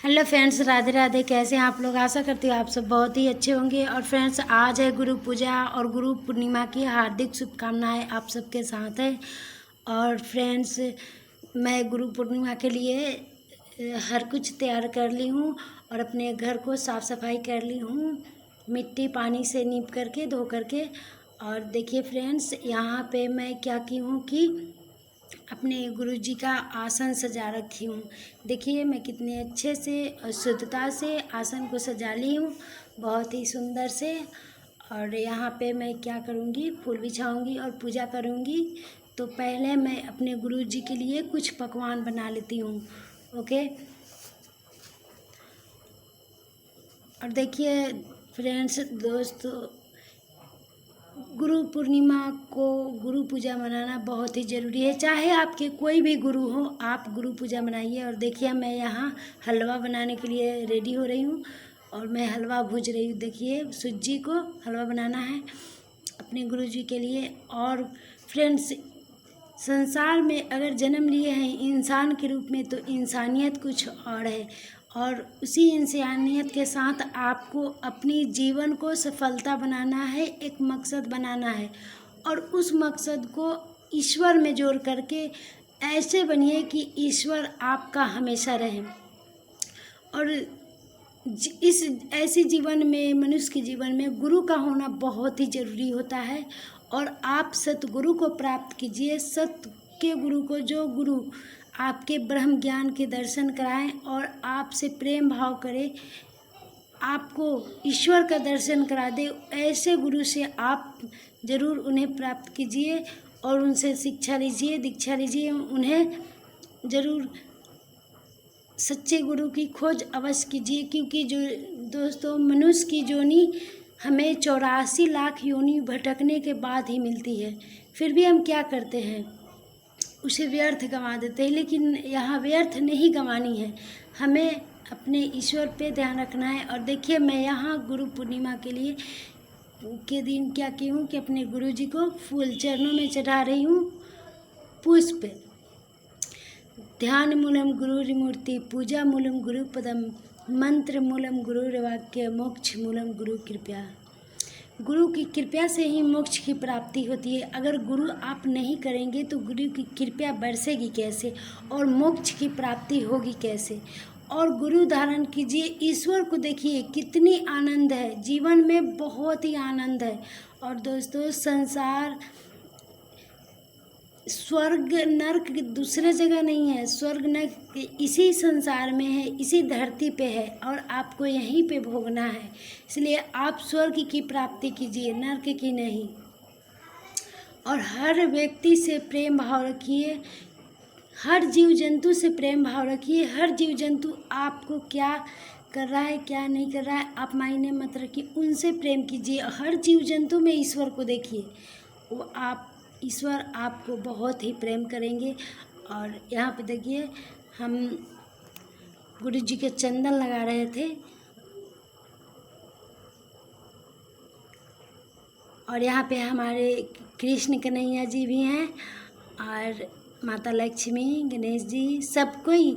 Hello friends, Radhe Radhe. कैसे हैं आप लोग? आशा करती हूँ आप सब बहुत ही अच्छे होंगे। और फ्रेंड्स, आज है गुरु पूजा और गुरु पूर्णिमा की हार्दिक शुभकामनाएं आप सबके साथ है। और फ्रेंड्स, मैं गुरु पूर्णिमा के लिए हर कुछ तैयार कर ली हूँ और अपने घर को साफ़ सफाई कर ली हूँ, मिट्टी पानी से नीप करके धो करके। और देखिए फ्रेंड्स, यहाँ पे मैं क्या की हूँ कि अपने गुरुजी का आसन सजा रखी हूँ। देखिए मैं कितने अच्छे से और शुद्धता से आसन को सजा ली हूँ, बहुत ही सुंदर से। और यहाँ पे मैं क्या करूँगी, फूल बिछाऊँगी और पूजा करूँगी। तो पहले मैं अपने गुरुजी के लिए कुछ पकवान बना लेती हूँ। ओके। और देखिए फ्रेंड्स, दोस्तों, गुरु पूर्णिमा को गुरु पूजा मनाना बहुत ही ज़रूरी है। चाहे आपके कोई भी गुरु हो, आप गुरु पूजा मनाइए। और देखिए मैं यहाँ हलवा बनाने के लिए रेडी हो रही हूँ और मैं हलवा भूज रही हूँ। देखिए सूजी को हलवा बनाना है अपने गुरुजी के लिए। और फ्रेंड्स, संसार में अगर जन्म लिए हैं इंसान के रूप में, तो इंसानियत कुछ और है। और उसी इंसानियत के साथ आपको अपनी जीवन को सफलता बनाना है, एक मकसद बनाना है। और उस मकसद को ईश्वर में जोड़ करके ऐसे बनिए कि ईश्वर आपका हमेशा रहे। और इस ऐसे जीवन में, मनुष्य के जीवन में गुरु का होना बहुत ही ज़रूरी होता है। और आप सतगुरु को प्राप्त कीजिए, सत्य के गुरु को, जो गुरु आपके ब्रह्म ज्ञान के दर्शन कराएं और आपसे प्रेम भाव करे, आपको ईश्वर का दर्शन करा दे। ऐसे गुरु से आप ज़रूर उन्हें प्राप्त कीजिए और उनसे शिक्षा लीजिए, दीक्षा लीजिए। उन्हें ज़रूर सच्चे गुरु की खोज अवश्य कीजिए, क्योंकि जो दोस्तों, मनुष्य की जोनी हमें 84 लाख योनि भटकने के बाद ही मिलती है। फिर भी हम क्या करते हैं, उसे व्यर्थ गंवा देते हैं। लेकिन यहाँ व्यर्थ नहीं गंवानी है, हमें अपने ईश्वर पे ध्यान रखना है। और देखिए मैं यहाँ गुरु पूर्णिमा के दिन क्या की हूँ कि अपने गुरुजी को फूल चरणों में चढ़ा रही हूँ, पुष्प। ध्यान मूलम गुरुर्मूर्ति, पूजा मूलम गुरुपदम, मंत्र मूलम गुरुर्वाक्य, मोक्ष मूलम गुरु कृपया। गुरु की कृपया से ही मोक्ष की प्राप्ति होती है। अगर गुरु आप नहीं करेंगे तो गुरु की कृपया बरसेगी कैसे और मोक्ष की प्राप्ति होगी कैसे। और गुरु धारण कीजिए, ईश्वर को देखिए, कितनी आनंद है जीवन में, बहुत ही आनंद है। और दोस्तों, संसार, स्वर्ग नर्क दूसरे जगह नहीं है, स्वर्ग नर्क इसी संसार में है, इसी धरती पे है और आपको यहीं पे भोगना है। इसलिए आप स्वर्ग की प्राप्ति कीजिए, नर्क की नहीं। और हर व्यक्ति से प्रेम भाव रखिए, हर जीव जंतु से प्रेम भाव रखिए। हर जीव जंतु आपको क्या कर रहा है, क्या नहीं कर रहा है, आप मायने मत रखिए, उनसे प्रेम कीजिए। हर जीव जंतु में ईश्वर को देखिए, वो ईश्वर आपको बहुत ही प्रेम करेंगे। और यहाँ पे देखिए, हम गुरु जी के चंदन लगा रहे थे। और यहाँ पे हमारे कृष्ण कन्हैया जी भी हैं और माता लक्ष्मी, गणेश जी, सब कोई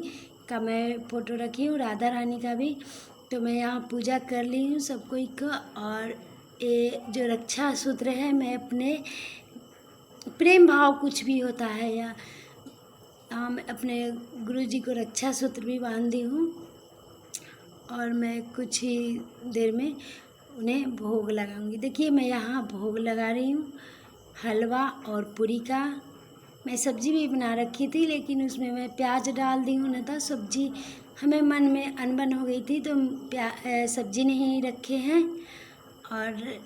का मैं फ़ोटो रखी हूँ, राधा रानी का भी। तो मैं यहाँ पूजा कर ली हूँ सब कोई का। और ये जो रक्षा सूत्र है, मैं अपने प्रेम भाव कुछ भी होता है, या मैं अपने गुरुजी को रक्षा सूत्र भी बांध दी हूँ। और मैं कुछ ही देर में उन्हें भोग लगाऊंगी। देखिए मैं यहाँ भोग लगा रही हूँ, हलवा और पूरी का। मैं सब्जी भी बना रखी थी, लेकिन उसमें मैं प्याज डाल दी हूँ, न था सब्जी हमें मन में अनबन हो गई थी, तो सब्जी नहीं रखे हैं। और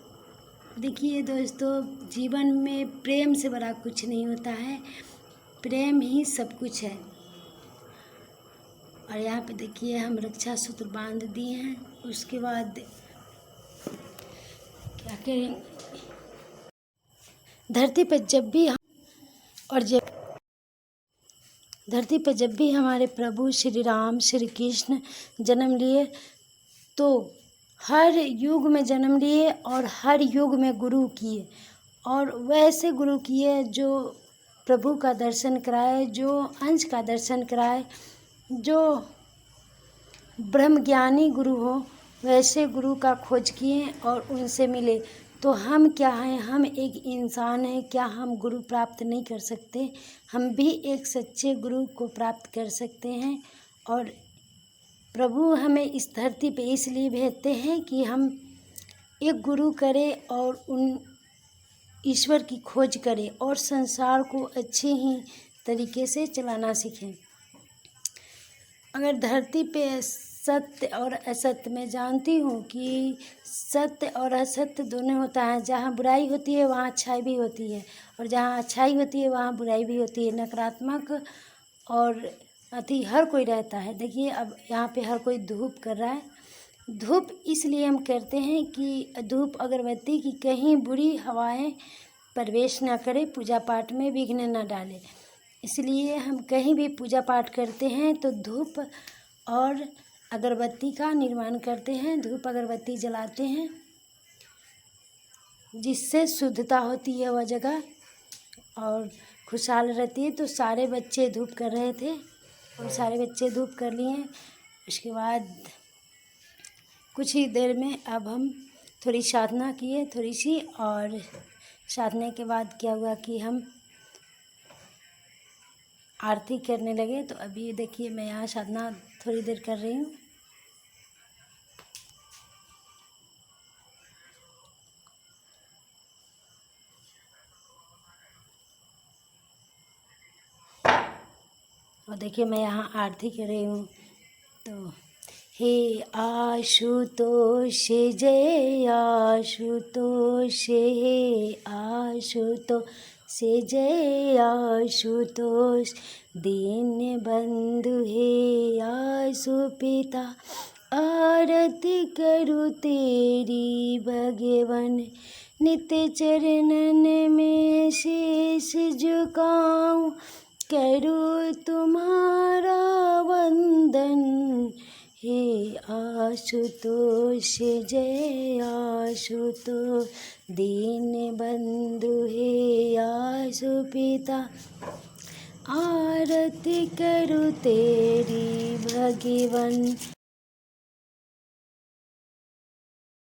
देखिए दोस्तों, जीवन में प्रेम से बड़ा कुछ नहीं होता है, प्रेम ही सब कुछ है। और यहाँ पे देखिए हम रक्षा सूत्र बांध दिए हैं। उसके बाद क्या करेंगे, धरती पर जब भी धरती पर जब भी हमारे प्रभु श्री राम श्री कृष्ण जन्म लिए, तो हर युग में जन्म लिए और हर युग में गुरु किए। और वैसे गुरु किए जो प्रभु का दर्शन कराए, जो अंश का दर्शन कराए, जो ब्रह्मज्ञानी गुरु हो वैसे गुरु का खोज किए और उनसे मिले। तो हम क्या हैं, हम एक इंसान हैं, क्या हम गुरु प्राप्त नहीं कर सकते? हम भी एक सच्चे गुरु को प्राप्त कर सकते हैं। और प्रभु हमें इस धरती पे इसलिए भेजते हैं कि हम एक गुरु करें और उन ईश्वर की खोज करें और संसार को अच्छे ही तरीके से चलाना सीखें। अगर धरती पे सत्य और असत्य, मैं जानती हूँ कि सत्य और असत्य दोनों होता है। जहाँ बुराई होती है वहाँ अच्छाई भी होती है, और जहाँ अच्छाई होती है वहाँ बुराई भी होती है। नकारात्मक और हर कोई रहता है। देखिए अब यहाँ पे हर कोई धूप कर रहा है। धूप इसलिए हम करते हैं कि धूप अगरबत्ती की कहीं बुरी हवाएं प्रवेश न करें, पूजा पाठ में विघ्न न डालें। इसलिए हम कहीं भी पूजा पाठ करते हैं तो धूप और अगरबत्ती का निर्माण करते हैं, धूप अगरबत्ती जलाते हैं, जिससे शुद्धता होती है वह जगह और खुशहाल रहती है। तो सारे बच्चे धूप कर रहे थे और सारे बच्चे धूप कर लिए। उसके बाद कुछ ही देर में अब हम थोड़ी साधना किए, थोड़ी सी, और साधने के बाद क्या हुआ कि हम आरती करने लगे। तो अभी देखिए मैं यहाँ साधना थोड़ी देर कर रही हूँ। और देखिए मैं यहाँ आरती कर रही हूँ। तो हे आशुतोष जय आशुतोष, हे आशुतोष जय आशुतोष, दीन बंधु हे आशु पिता, आरती करूँ तेरी भगवन, नित्य चरणन में शीश झुकाऊं, करूँ तुम्हारा वंदन। हे आशुतोष जय आशुतोष, दीन बंधु हे आशु पिता, आरती करूँ तेरी भगवन।